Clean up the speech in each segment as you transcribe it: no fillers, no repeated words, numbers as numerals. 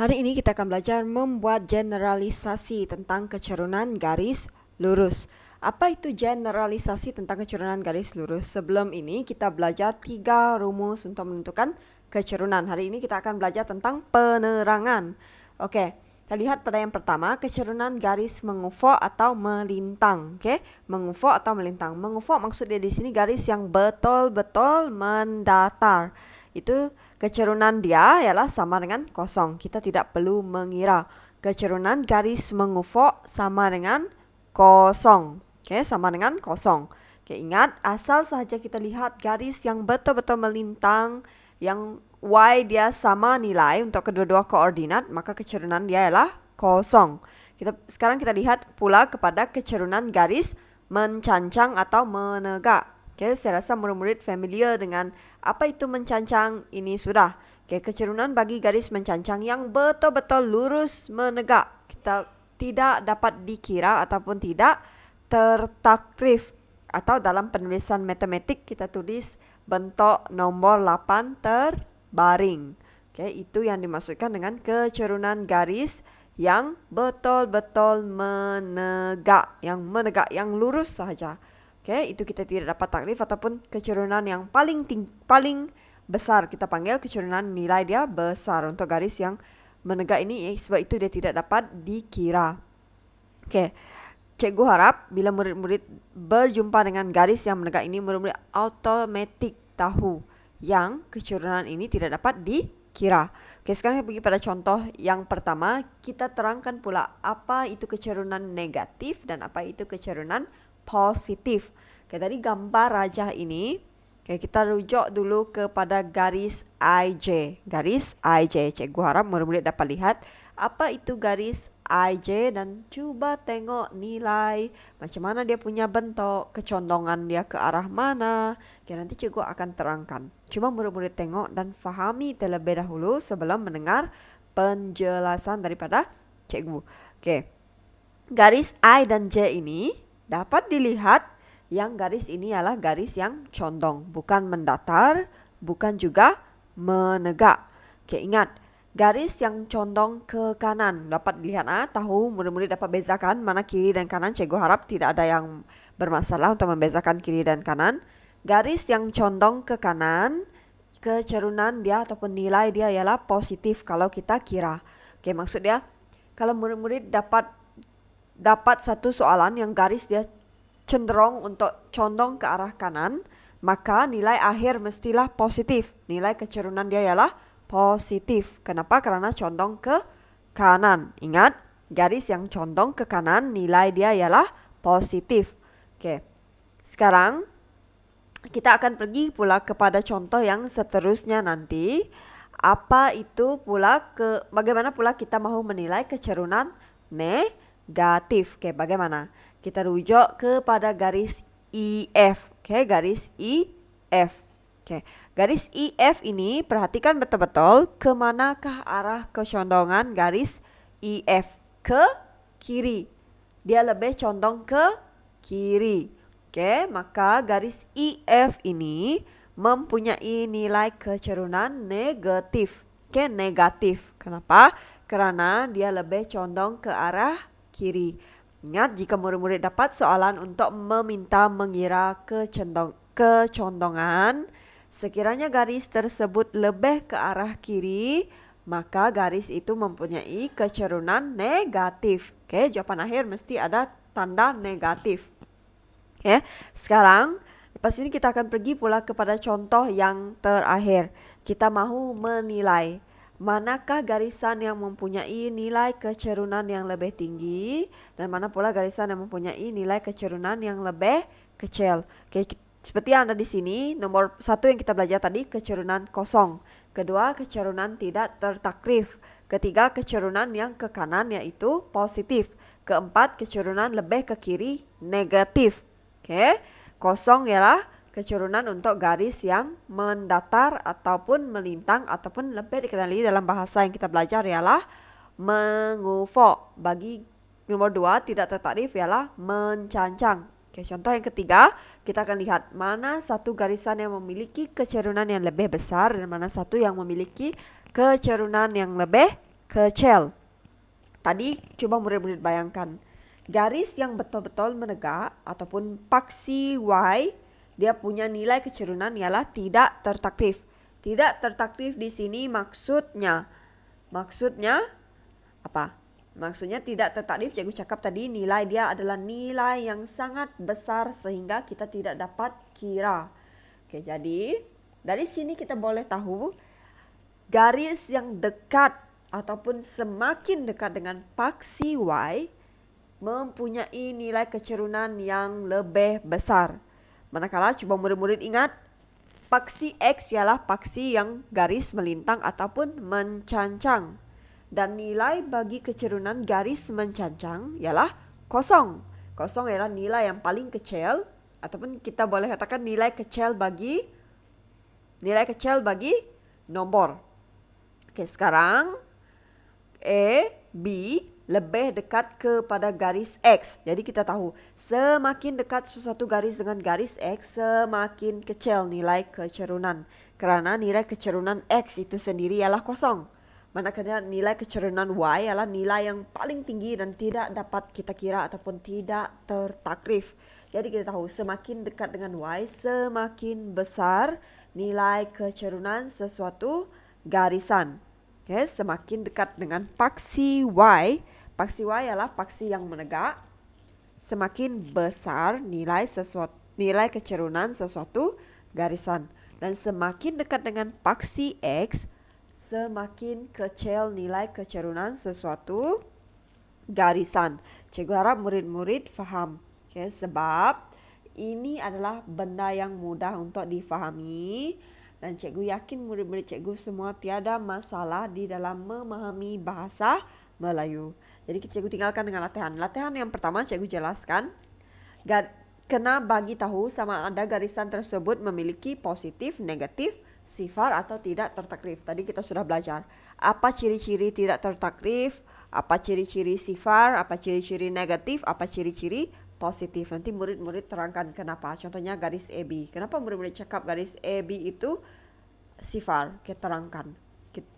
Hari ini kita akan belajar membuat generalisasi tentang kecerunan garis lurus. Apa itu generalisasi tentang kecerunan garis lurus? Sebelum ini kita belajar 3 rumus untuk menentukan kecerunan. Hari ini kita akan belajar tentang penerangan. Oke, kita lihat pada yang pertama, kecerunan garis mengufuk atau melintang. Oke, mengufuk atau melintang. Mengufuk maksudnya di sini garis yang betul-betul mendatar. Itu kecerunan dia ialah sama dengan kosong. Kita tidak perlu mengira. Kecerunan garis mengufuk sama dengan kosong. Oke, sama dengan kosong. Oke, ingat asal sahaja kita lihat garis yang betul-betul melintang, yang y dia sama nilai untuk kedua-dua koordinat, maka kecerunan dia ialah kosong. Sekarang kita lihat pula kepada kecerunan garis mencancang atau menegak. Okay, saya rasa murid-murid familiar dengan apa itu mencancang ini sudah. Okay, kecerunan bagi garis mencancang yang betul-betul lurus menegak. Kita tidak dapat dikira ataupun tidak tertakrif. Atau dalam penulisan matematik kita tulis bentuk nombor 8 terbaring. Okay, itu yang dimaksudkan dengan kecerunan garis yang betul-betul menegak, yang lurus sahaja. Okay, itu kita tidak dapat takrif ataupun kecerunan yang paling besar kita panggil kecerunan nilai dia besar untuk garis yang menegak ini, sebab itu dia tidak dapat dikira. Okay, cikgu harap bila murid-murid berjumpa dengan garis yang menegak ini, murid-murid automatik tahu yang kecerunan ini tidak dapat dikira. Okay, sekarang kita pergi pada contoh yang pertama. Kita terangkan pula apa itu kecerunan negatif dan apa itu kecerunan positif. Okay, tadi gambar rajah ini, okay, kita rujuk dulu kepada garis IJ. Garis IJ. Cikgu harap murid-murid dapat lihat apa itu garis IJ dan cuba tengok nilai macam mana dia punya bentuk, kecondongan dia ke arah mana. Okay, nanti cikgu akan terangkan. Cuma murid-murid tengok dan fahami terlebih dahulu sebelum mendengar penjelasan daripada cikgu. Okay. Garis I dan J ini dapat dilihat yang garis ini adalah garis yang condong, bukan mendatar, bukan juga menegak. Okay, ingat, garis yang condong ke kanan dapat dilihat. Tahu murid-murid dapat bezakan mana kiri dan kanan. Cikgu harap tidak ada yang bermasalah untuk membezakan kiri dan kanan. Garis yang condong ke kanan, kecerunan dia ataupun nilai dia ialah positif kalau kita kira. Okay, maksud dia, kalau murid-murid dapat satu soalan yang garis dia cenderung untuk condong ke arah kanan, maka nilai akhir mestilah positif. Nilai kecerunan dia ialah positif. Kenapa? Karena condong ke kanan. Ingat, garis yang condong ke kanan nilai dia ialah positif. Oke. Sekarang kita akan pergi pula kepada contoh yang seterusnya nanti. Apa itu pula bagaimana pula kita mahu menilai kecerunan negatif. Oke, bagaimana? Kita rujuk kepada garis IF. Oke, garis IF. Oke, garis IF ini perhatikan betul-betul ke manakah arah kecondongan garis IF. Ke kiri. Dia lebih condong ke kiri. Oke, maka garis IF ini mempunyai nilai kecerunan negatif. Oke, negatif. Kenapa? Karena dia lebih condong ke arah kiri. Ingat, jika murid-murid dapat soalan untuk meminta mengira kecondongan, sekiranya garis tersebut lebih ke arah kiri, maka garis itu mempunyai kecerunan negatif. Oke, jawapan akhir mesti ada tanda negatif. Oke, sekarang lepas ini kita akan pergi pula kepada contoh yang terakhir. Kita mahu menilai manakah garisan yang mempunyai nilai kecerunan yang lebih tinggi dan mana pula garisan yang mempunyai nilai kecerunan yang lebih kecil. Oke, seperti yang ada di sini, nomor 1 yang kita belajar tadi kecerunan kosong. Kedua, kecerunan tidak tertakrif. Ketiga, kecerunan yang ke kanan yaitu positif. Keempat, kecerunan lebih ke kiri negatif. Oke, kosong ialah kecerunan untuk garis yang mendatar ataupun melintang ataupun lebih dikenali dalam bahasa yang kita belajar ialah mengufuk. Bagi nomor 2 tidak tertakrif ialah mencancang. Oke, contoh yang ketiga, kita akan lihat mana satu garisan yang memiliki kecerunan yang lebih besar dan mana satu yang memiliki kecerunan yang lebih kecil. Tadi coba murid-murid bayangkan, garis yang betul-betul menegak ataupun paksi Y, dia punya nilai kecerunan ialah tidak tertaklif. Tidak tertaklif di sini maksudnya apa? Maksudnya tidak tertaklif, cikgu cakap tadi nilai dia adalah nilai yang sangat besar sehingga kita tidak dapat kira. Oke, jadi dari sini kita boleh tahu garis yang dekat ataupun semakin dekat dengan paksi Y mempunyai nilai kecerunan yang lebih besar. Manakala coba murid-murid ingat, paksi X ialah paksi yang garis melintang ataupun mencancang. Dan nilai bagi kecerunan garis mencancang ialah kosong. Kosong ialah nilai yang paling kecil ataupun kita boleh katakan nilai kecil bagi nombor. Oke, sekarang B lebih dekat kepada garis X. Jadi kita tahu semakin dekat sesuatu garis dengan garis X, semakin kecil nilai kecerunan. Kerana nilai kecerunan X itu sendiri ialah kosong. Manakala nilai kecerunan Y adalah nilai yang paling tinggi dan tidak dapat kita kira ataupun tidak tertaklif. Jadi kita tahu semakin dekat dengan Y, semakin besar nilai kecerunan sesuatu garisan. Okay, semakin dekat dengan paksi Y adalah paksi yang menegak, semakin besar nilai kecerunan sesuatu garisan. Dan semakin dekat dengan paksi X, semakin kecil nilai kecerunan sesuatu garisan. Cikgu harap murid-murid faham. Okay, sebab ini adalah benda yang mudah untuk difahami. Dan cikgu yakin murid-murid cikgu semua tiada masalah di dalam memahami bahasa Melayu. Jadi cikgu tinggalkan dengan latihan. Latihan yang pertama cikgu jelaskan. Kena bagi tahu sama ada garisan tersebut memiliki positif, negatif, sifar atau tidak tertaklif. Tadi kita sudah belajar. Apa ciri-ciri tidak tertaklif, apa ciri-ciri sifar, apa ciri-ciri negatif, apa ciri-ciri positif. Nanti murid-murid terangkan kenapa. Contohnya garis AB. Kenapa murid-murid cakap garis AB itu sifar? Kita terangkan.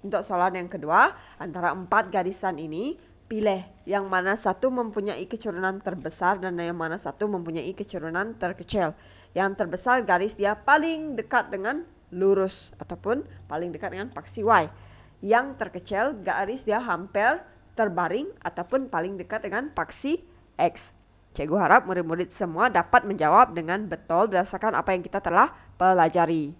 Untuk soalan yang kedua, antara 4 garisan ini, pilih yang mana satu mempunyai kecerunan terbesar dan yang mana satu mempunyai kecerunan terkecil. Yang terbesar garis dia paling dekat dengan lurus ataupun paling dekat dengan paksi Y. Yang terkecil garis dia hampir terbaring ataupun paling dekat dengan paksi X. Cikgu harap murid-murid semua dapat menjawab dengan betul berdasarkan apa yang kita telah pelajari.